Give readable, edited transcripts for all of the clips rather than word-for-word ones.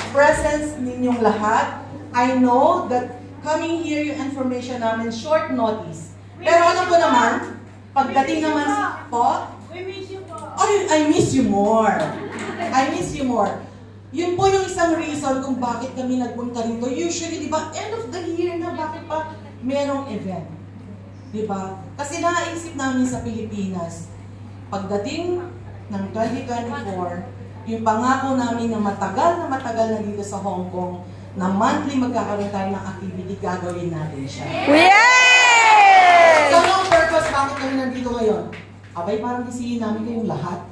presence ninyong lahat. I know that coming here yung information namin, short notice. Pero alam ko naman, pagdating naman po, We miss you po. I miss you more. I miss you more. Yun po yung isang reason kung bakit kami nagpunta rito. Usually, di ba, end of the year na, bakit pa merong event? Di ba? Kasi naisip namin sa Pilipinas, pagdating ng 2024, yung pangako namin na matagal na dito sa Hong Kong, na monthly magkakaroon tayo ng activity, gagawin natin siya. Yay! So, ang purpose, bakit kami nandito ngayon? Abay, parang gisihin namin kayong lahat.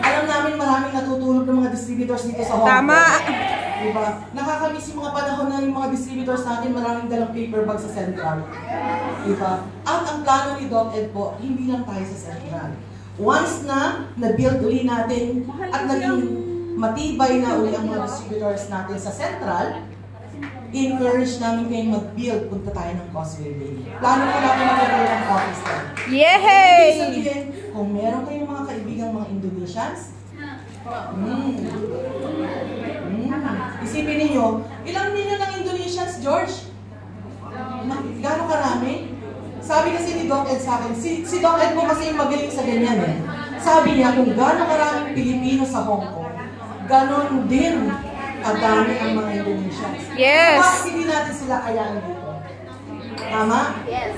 Alam namin maraming natutulog ng mga distributors dito sa Hong Kong. Tama! Diba? Nakakamiss yung mga panahon na yung mga distributors natin maraming dalang paper bag sa Central. Diba? At ang plano ni Doc Ed po, hindi lang tayo sa Central. Once na na-build uli natin at naging matibay na uli ang mga distributors natin sa Central, encourage namin kayong mag-build, punta tayo ng Causeway Bay. Plano ko natin mag-build ng office lang. Yay! Ibig sabihin, kung meron kayong mga kaibigang mga Indonesians, isipin ninyo, ilang milyon ng Indonesians, George? Gano'ng karami? Sabi kasi ni Doc Ed sa akin, si Doc Ed po kasi yung magaling sa ganyan eh. Sabi niya, kung gano'ng karaming Pilipino sa Hong Kong, gano'n din kadami ang mga Indonesians. Yes! Bakit hindi natin sila kayanin dito? Tama? Yes.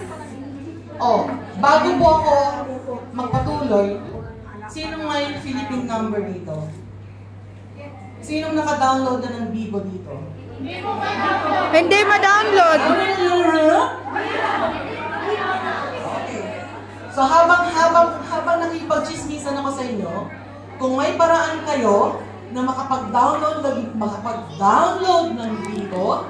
Oh, bago po ako magpatuloy, sinong may Philippine number dito? Sinong naka-download na ng Vivo dito? Hindi ma-download. Okay. So habang nakipag-chismisan ako sa inyo, kung may paraan kayo na makapag-download ng Vivo,